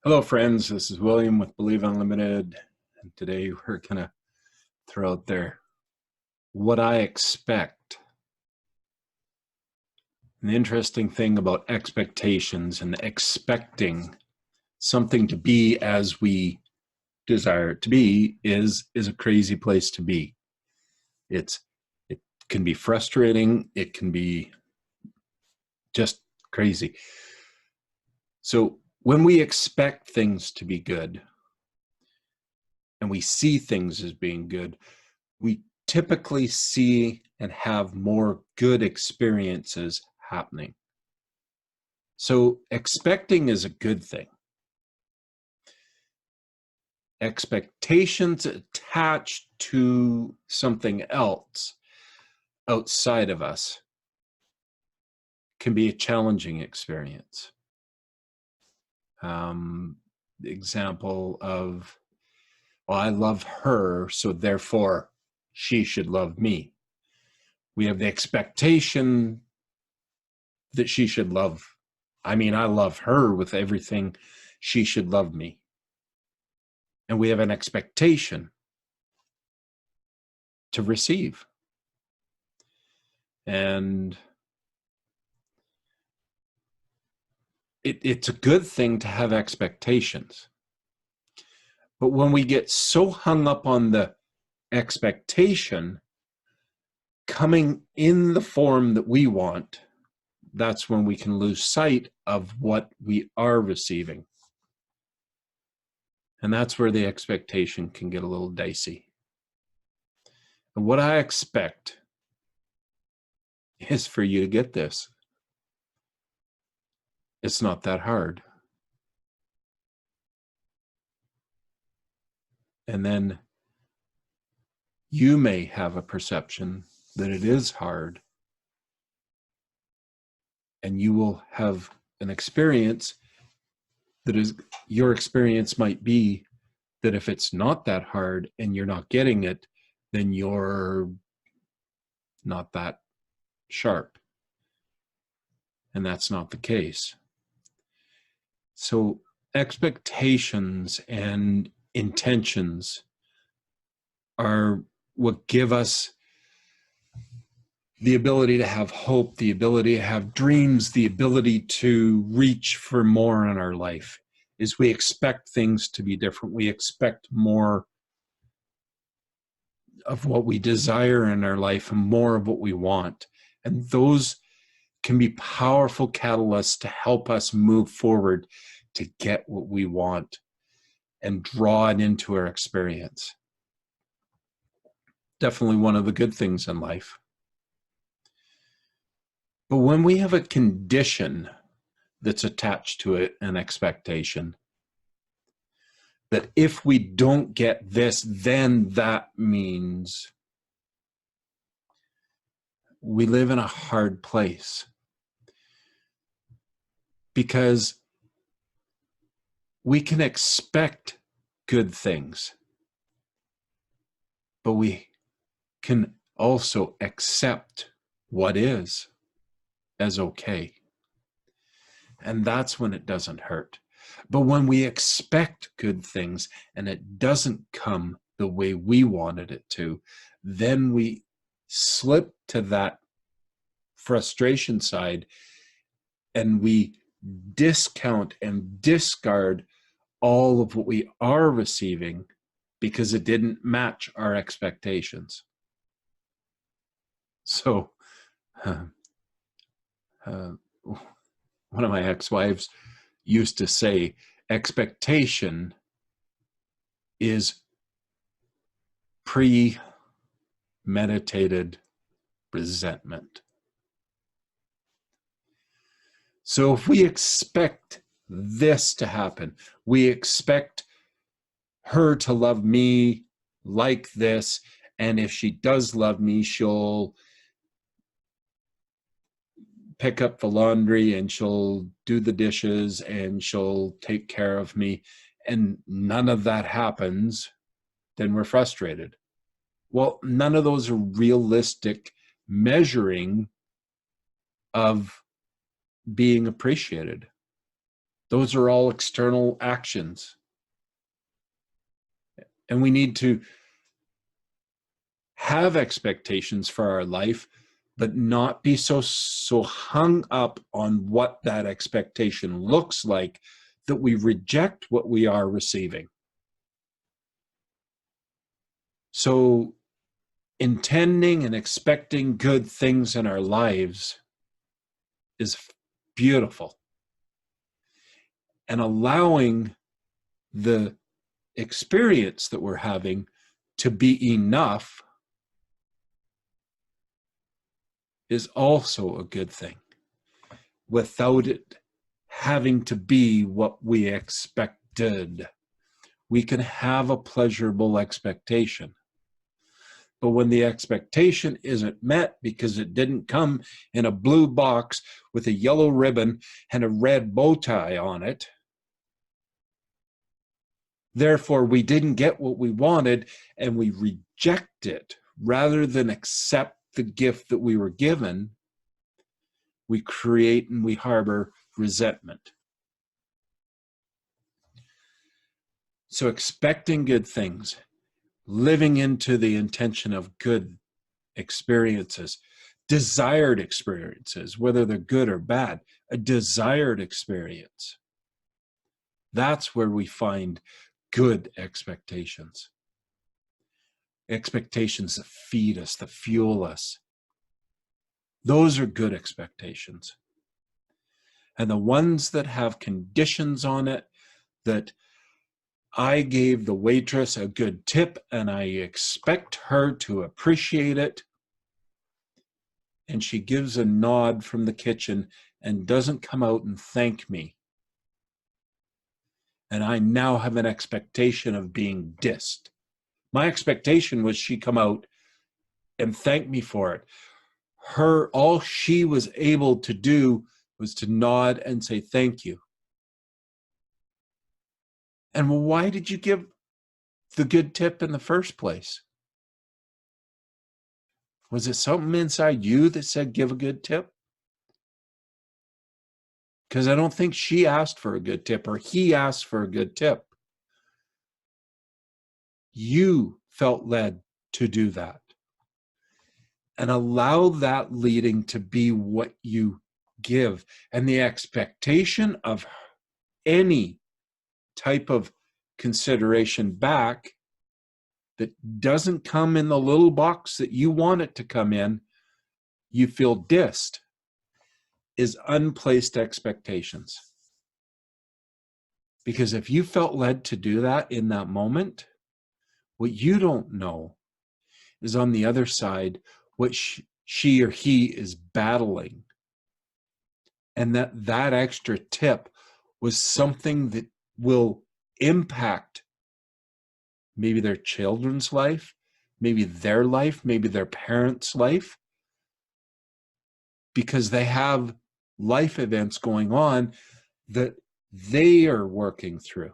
Hello, friends. This is William with Believe Unlimited. And today we're going to throw out there what I expect. And the interesting thing about expectations and expecting something to be as we desire it to be is a crazy place to be. It can be frustrating. It can be just crazy. So when we expect things to be good and we see things as being good, we typically see and have more good experiences happening. So expecting is a good thing. Expectations attached to something else outside of us can be a challenging experience. Example of, well, I love her, so therefore she should love me. We have the expectation that she should love. I love her with everything. She should love me. And we have an expectation to receive. And it's a good thing to have expectations. But when we get so hung up on the expectation coming in the form that we want, that's when we can lose sight of what we are receiving. And that's where the expectation can get a little dicey. And what I expect is for you to get this. It's not that hard. And then you may have a perception that it is hard. And you will have an experience that is, your experience might be that if it's not that hard and you're not getting it, then you're not that sharp. And that's not the case. So expectations and intentions are what give us the ability to have hope, the ability to have dreams, the ability to reach for more in our life. Is we expect things to be different. We expect more of what we desire in our life and more of what we want. And those can be powerful catalysts to help us move forward to get what we want and draw it into our experience. Definitely one of the good things in life. But when we have a condition that's attached to it, an expectation, that if we don't get this, then that means we live in a hard place. Because we can expect good things, but we can also accept what is as okay. And that's when it doesn't hurt. But when we expect good things and it doesn't come the way we wanted it to, then we slip to that frustration side and we discount and discard all of what we are receiving because it didn't match our expectations. So, one of my ex-wives used to say, expectation is premeditated resentment. So if we expect this to happen, we expect her to love me like this, and if she does love me, she'll pick up the laundry and she'll do the dishes and she'll take care of me, and none of that happens, then we're frustrated. Well, none of those are realistic measuring of being appreciated. Those are all external actions. And we need to have expectations for our life, but not be so hung up on what that expectation looks like that we reject what we are receiving. So intending and expecting good things in our lives is beautiful. And allowing the experience that we're having to be enough is also a good thing, without it having to be what we expected. We can have a pleasurable expectation. But when the expectation isn't met because it didn't come in a blue box with a yellow ribbon and a red bow tie on it, therefore we didn't get what we wanted and we reject it rather than accept the gift that we were given, we create and we harbor resentment. So expecting good things, living into the intention of good experiences, desired experiences, whether they're good or bad, a desired experience. That's where we find good expectations. Expectations that feed us, that fuel us. Those are good expectations. And the ones that have conditions on it, that I gave the waitress a good tip and I expect her to appreciate it, and she gives a nod from the kitchen and doesn't come out and thank me. And I now have an expectation of being dissed. My expectation was she come out and thank me for it. All she was able to do was to nod and say thank you. And why did you give the good tip in the first place? Was it something inside you that said give a good tip? Because I don't think she asked for a good tip or he asked for a good tip. You felt led to do that. And allow that leading to be what you give. And the expectation of any type of consideration back that doesn't come in the little box that you want it to come in, you feel dissed, is unplaced expectations. Because if you felt led to do that in that moment, what you don't know is on the other side what she or he is battling. And that extra tip was something that will impact maybe their children's life, maybe their life, maybe their parents' life, because they have life events going on that they are working through.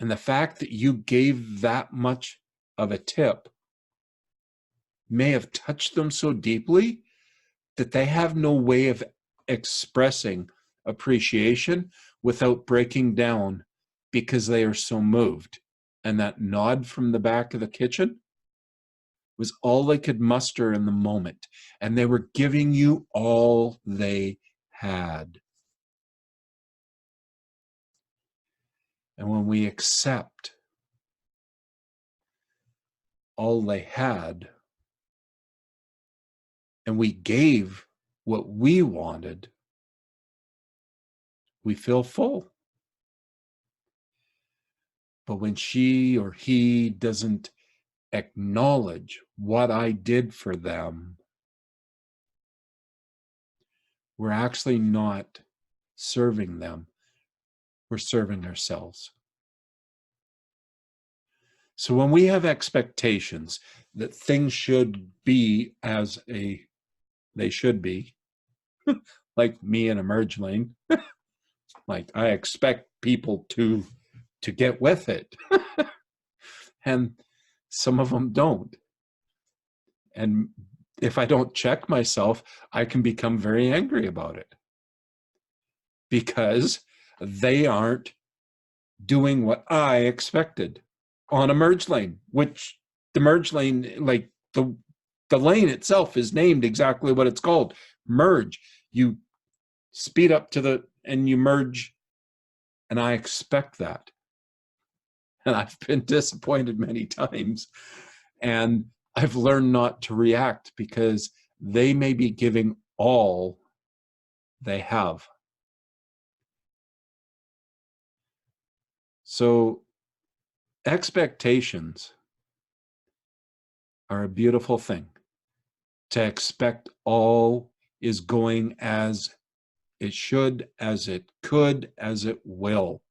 And the fact that you gave that much of a tip may have touched them so deeply that they have no way of expressing appreciation without breaking down because they are so moved. And that nod from the back of the kitchen was all they could muster in the moment. And they were giving you all they had. And when we accept all they had, and we gave what we wanted, we feel full. But when she or he doesn't acknowledge what I did for them, we're actually not serving them. We're serving ourselves. So when we have expectations that things should be as they should be, like me in a merge lane, like I expect people to get with it. And some of them don't. And if I don't check myself, I can become very angry about it. because they aren't doing what I expected on a merge lane, which the merge lane, like the lane itself is named exactly what it's called, merge. You speed up and you merge, and I expect that. And I've been disappointed many times. And I've learned not to react because they may be giving all they have. So expectations are a beautiful thing. To expect all is going as it should, as it could, as it will.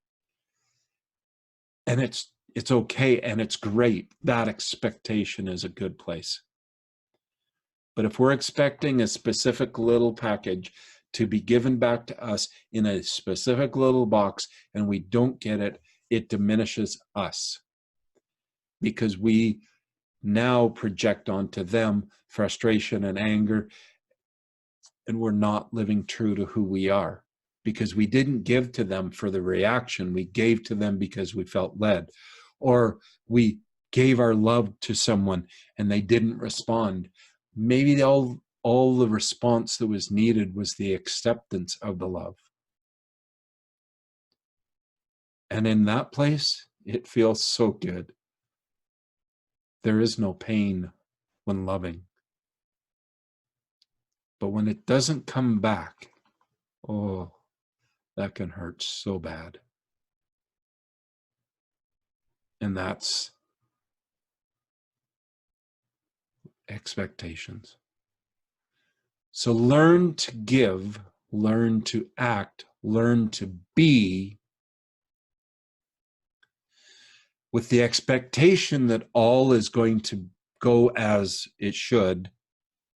And it's okay and it's great. That expectation is a good place. But if we're expecting a specific little package to be given back to us in a specific little box and we don't get it, it diminishes us because we now project onto them frustration and anger, and we're not living true to who we are because we didn't give to them for the reaction. We gave to them because we felt led, or we gave our love to someone and they didn't respond. Maybe all the response that was needed was the acceptance of the love. And in that place, it feels so good. There is no pain when loving. But when it doesn't come back, oh, that can hurt so bad. And that's expectations. So learn to give, learn to act, learn to be with the expectation that all is going to go as it should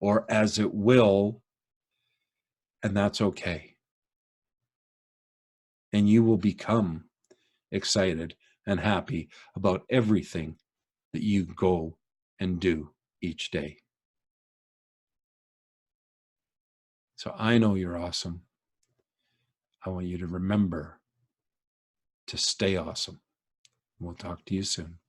or as it will, and that's okay. And you will become excited and happy about everything that you go and do each day. So I know you're awesome. I want you to remember to stay awesome. We'll talk to you soon.